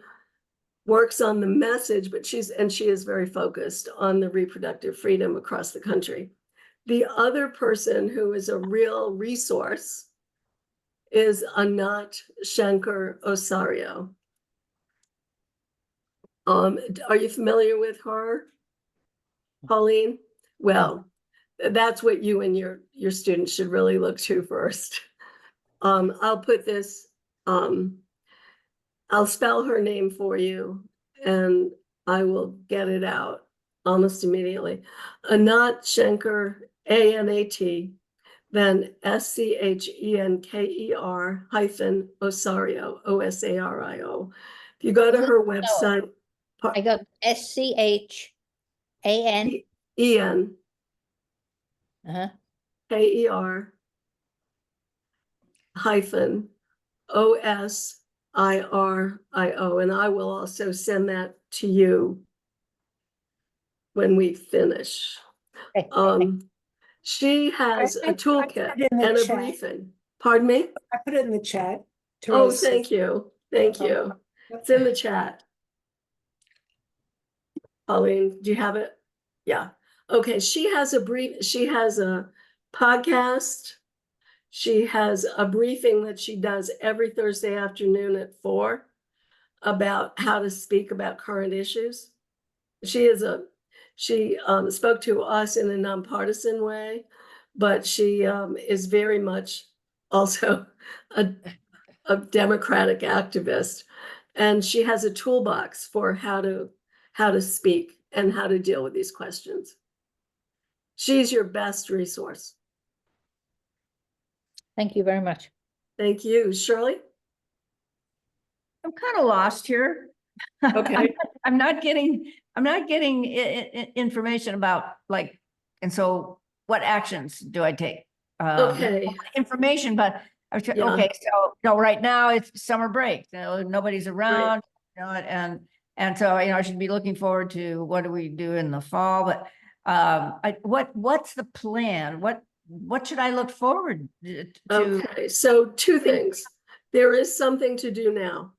works on the message, but she is very focused on the reproductive freedom across the country. The other person who is a real resource is Anat Shenker Osario. Are you familiar with her, Pauline? Well, that's what you and your students should really look to first. I'll put this, I'll spell her name for you and I will get it out almost immediately. Anat Shenker, A-N-A-T, then S-C-H-E-N-K-E-R hyphen Osario, O-S-A-R-I-O. If you go to her website. I got S-C-H-A-N. E-N Uh-huh. K-E-R hyphen O-S-I-R-I-O, and I will also send that to you when we finish. Okay. She has I a put toolkit it in the and a chat. briefing. Pardon me? I put it in the chat. Oh, Teresa. thank you. Thank you. It's in the chat. Pauline, do you have it? Yeah. Okay, she has a podcast. She has a briefing that she does every Thursday afternoon at 4 about how to speak about current issues. She spoke to us in a nonpartisan way, but she is very much also a democratic activist. And she has a toolbox for how to speak and how to deal with these questions. She's your best resource. Thank you very much. Thank you. Shirley? I'm kind of lost here. Okay. I'm not getting information about like, and so what actions do I take? Okay. Information, but Yeah. okay, so right now it's summer break, nobody's around, and so, I should be looking forward to what do we do in the fall, but what's the plan? What should I look forward to? Okay, so two things. There is something to do now.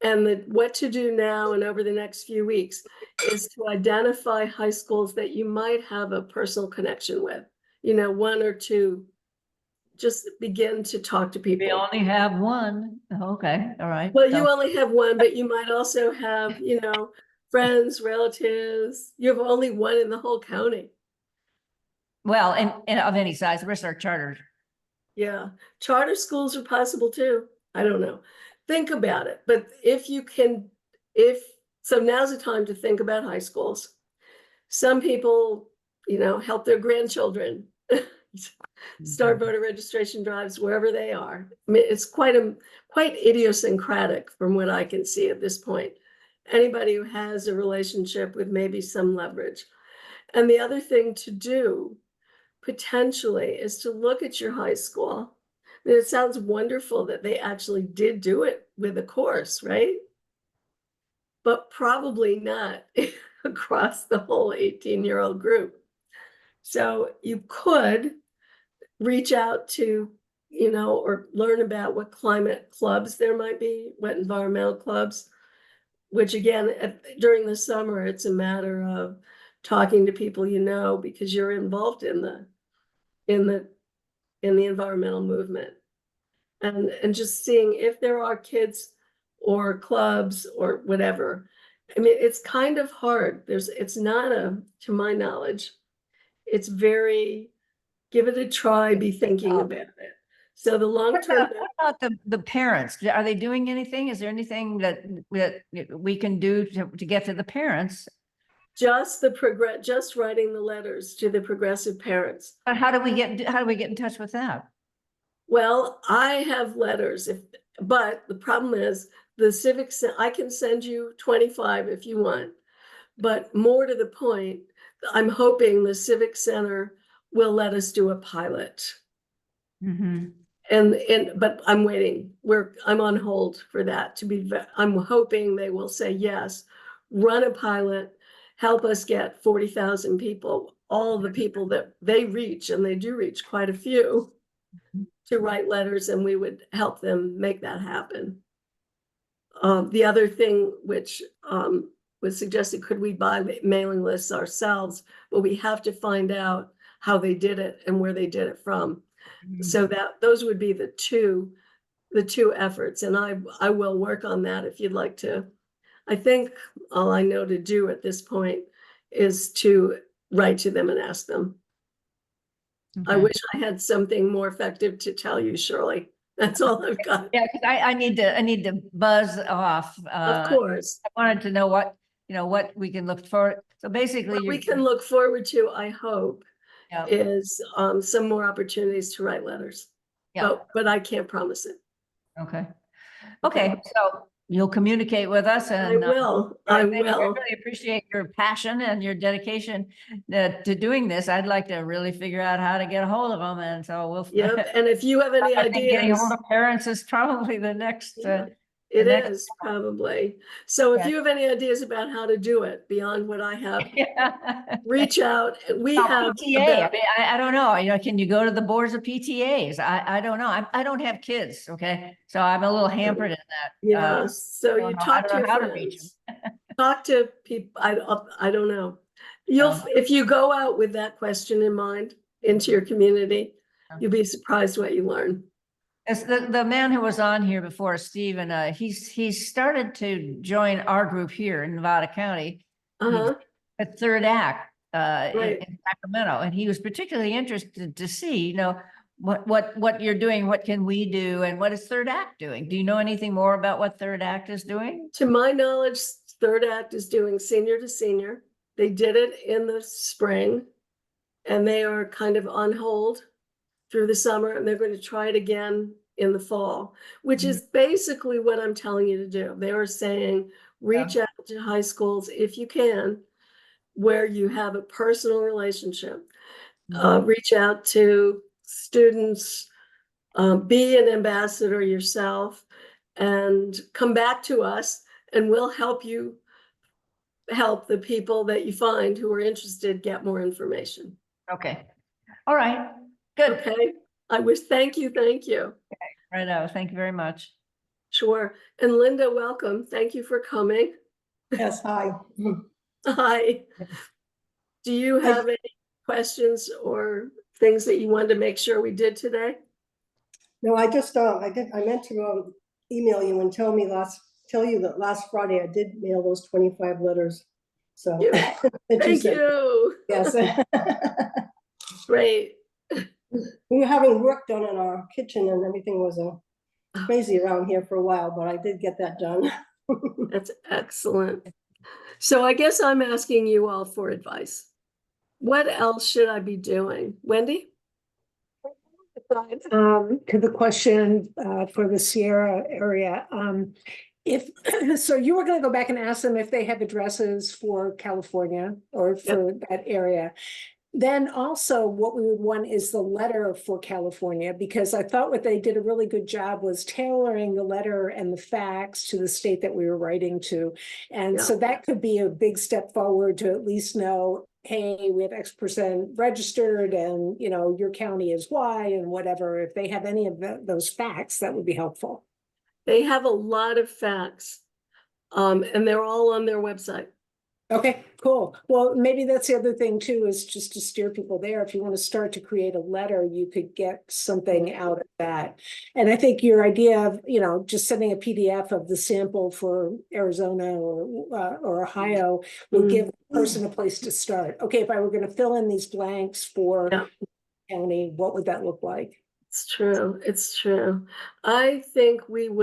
And what to do now and over the next few weeks is to identify high schools that you might have a personal connection with. One or two, just begin to talk to people. We only have one. Okay, all right. Well, you only have one, but you might also have, friends, relatives. You have only one in the whole county. Well, and of any size, the rest are charters. Yeah, charter schools are possible too. I don't know. Think about it. But so now's the time to think about high schools. Some people, help their grandchildren start voter registration drives wherever they are. I mean, it's quite idiosyncratic from what I can see at this point. Anybody who has a relationship with maybe some leverage. And the other thing to do potentially is to look at your high school. I mean, it sounds wonderful that they actually did do it with a course, right? But probably not across the whole 18-year-old group. So you could reach out to, or learn about what climate clubs there might be, what environmental clubs, which again, during the summer, it's a matter of talking to people because you're involved in the environmental movement, and just seeing if there are kids or clubs or whatever. I mean, it's kind of hard. It's not to my knowledge, it's very, give it a try, be thinking about it. So the long-term. What about the parents? Are they doing anything? Is there anything that we can do to get to the parents? Just just writing the letters to the progressive parents. But how do we get in touch with that? Well, I have letters, but the problem is I can send you 25 if you want, but more to the point, I'm hoping the Civic Center will let us do a pilot. Mm-hmm. But I'm waiting. I'm on hold for that I'm hoping they will say yes, run a pilot, help us get 40,000 people, all the people that they reach, and they do reach quite a few, to write letters, and we would help them make that happen. The other thing which was suggested, could we buy mailing lists ourselves? Well, we have to find out how they did it and where they did it from. So that, those would be the two efforts, and I will work on that if you'd like to. I think all I know to do at this point is to write to them and ask them. I Okay. wish I had something more effective to tell you, Shirley. That's all I've got. Yeah, because I need to buzz off. Of course. I wanted to know what, what we can look for. So basically What we you're, can look forward to, I hope, yeah, is some more opportunities to write letters. yeah, But I can't promise it. okay. Okay, so you'll communicate with us I and. will, I thank you. I will. really appreciate your passion and your dedication to doing this. I'd like to really figure out how to get a hold of them, and so we'll. Yep, and if you have any I think getting ideas. hold of parents is probably the next. Yeah, the it next is probably. So if Yeah. you have any ideas about how to do it beyond what I have, Yeah. reach out. We Now, have PTA, about- I don't know, can you go to the boards of PTAs? I don't know. I don't have kids, okay? So I'm a little hampered in that. Yeah, so don't you know. I talk don't to know your how to reach friends. Talk to people. I don't know. You'll, Oh. if you go out with that question in mind into your community, Yeah. you'll be surprised what you learn. It's the man who was on here before, Steve, and he's started to join our group here in Nevada County. Uh-huh, At Third Act Right. in Sacramento, and he was particularly interested to see, what you're doing, what can we do, and what is Third Act doing? Do you know anything more about what Third Act is doing? to my knowledge, Third Act is doing senior to senior. They did it in the spring. And they are kind of on hold through the summer, and they're going to try it again in the fall, which is basically what I'm telling you to do. They are saying, reach out to high schools if you can, where you have a personal relationship. Reach out to students, be an ambassador yourself, and come back to us, and we'll help you help the people that you find who are interested get more information. Okay, all right, good. Okay, thank you. Right, thank you very much. Sure. And Linda, welcome. Thank you for coming. Yes, hi. Hi. Do you have any questions or things that you wanted to make sure we did today? No, I just, I meant to email you and tell you that last Friday I did mail those 25 letters. So. Thank you. Yes. Great. We were having work done in our kitchen and everything was crazy around here for a while, but I did get that done. That's excellent. So I guess I'm asking you all for advice. What else should I be doing? Wendy? To the question for the Sierra area, if so, you were going to go back and ask them if they have addresses for California or for that area. Then also what we would want is the letter for California, because I thought what they did a really good job was tailoring the letter and the facts to the state that we were writing to. And so that could be a big step forward to at least know, hey, we have X% registered and, your county is Y and whatever. If they have any of those facts, that would be helpful. They have a lot of facts, and they're all on their website. Okay, cool. Well, maybe that's the other thing too, is just to steer people there. If you want to start to create a letter, you could get something out of that. And I think your idea of, just sending a PDF of the sample for Arizona or Ohio will give the person a place to start. Okay, if I were going to fill in these blanks for county, what would that look like? It's true. It's true. I think we'd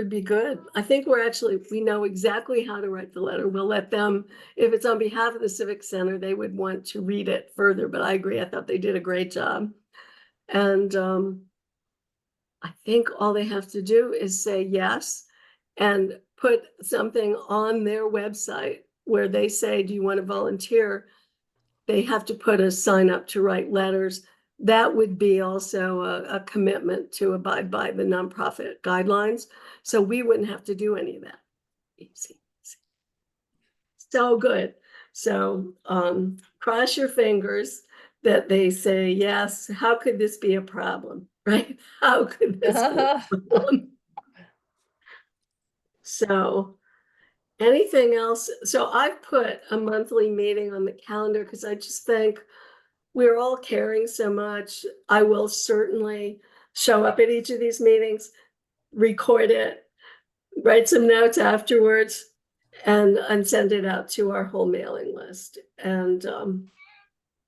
be good. I think we know exactly how to write the letter. We'll let them, if it's on behalf of the Civic Center, they would want to read it further, but I agree. I thought they did a great job. And I think all they have to do is say yes and put something on their website where they say, do you want to volunteer? They have to put a sign up to write letters. That would be also a commitment to abide by the nonprofit guidelines. So we wouldn't have to do any of that. Easy. So good. So cross your fingers that they say, yes, how could this be a problem, right? How could this be a problem? So anything else? So I've put a monthly meeting on the calendar because I just think we're all caring so much. I will certainly show up at each of these meetings, record it, write some notes afterwards, and send it out to our whole mailing list. And,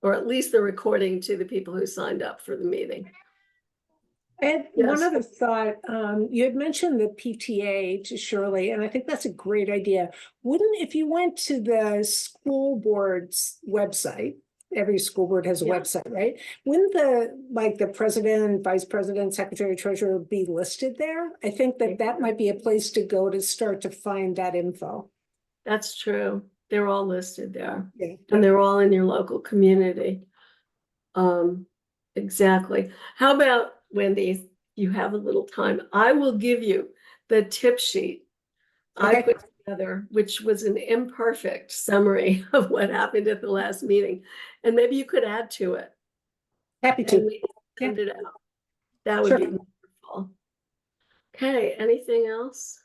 or at least the recording to the people who signed up for the meeting. And Yes. one other thought, you had mentioned the PTA to Shirley, and I think that's a great idea. Wouldn't, if you went to the school board's website, every school board has a Yeah. website, right? Wouldn't the president, vice president, secretary, treasurer be listed there? I think that might be a place to go to start to find that info. That's true. They're all listed there. Yeah. And they're all in your local community. Exactly. How about, Wendy, you have a little time. I will give you the tip sheet I Okay. put together, which was an imperfect summary of what happened at the last meeting. And maybe you could add to it. Happy And to. we can send it out. That would Sure. be wonderful. Okay, anything else?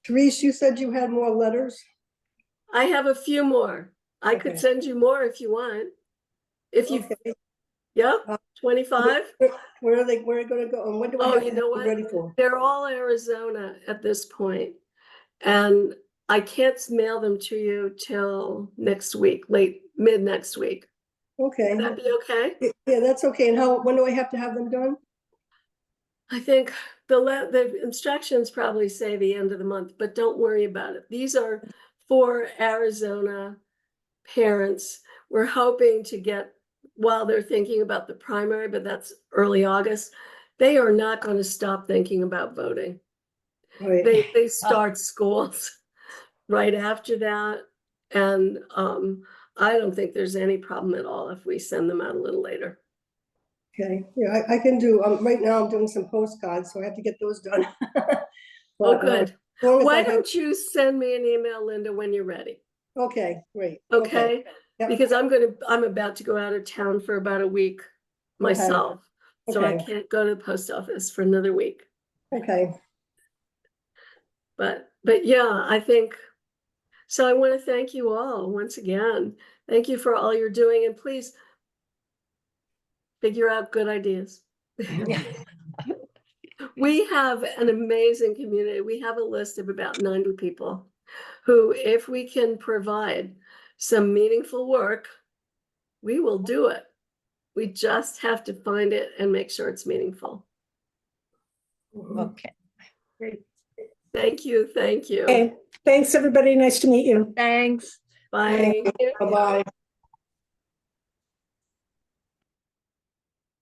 Therese, you said you had more letters? I have a few more. I could Okay. send you more if you want. If you, Okay. yep, 25. Where are they gonna go? And when do I Oh, have you to know be what? ready for? They're all Arizona at this point. And I can't mail them to you till next week, mid next week. Okay, Would that be okay? yeah, that's okay. And when do I have to have them done? I think the instructions probably say the end of the month, but don't worry about it. These are for Arizona parents. We're hoping to get, while they're thinking about the primary, but that's early August, they are not going to stop thinking about voting. Right. They start schools right after that. And I don't think there's any problem at all if we send them out a little later. Okay, yeah, I can do, right now I'm doing some postcards, so I have to get those done. Oh, But, good. as long as I Why have- don't you send me an email, Linda, when you're ready? Okay, great. Okay? Yep. Because I'm about to go out of town for about a week myself. So I Okay. can't go to the post office for another week. Okay, But yeah, I think, so I want to thank you all once again. Thank you for all you're doing, and please figure out good ideas. We have an amazing community. We have a list of about 90 people who, if we can provide some meaningful work, we will do it. We just have to find it and make sure it's meaningful. Okay. Thank you. Thank you. Okay, thanks, everybody. Nice to meet you. Thanks. Bye. bye-bye.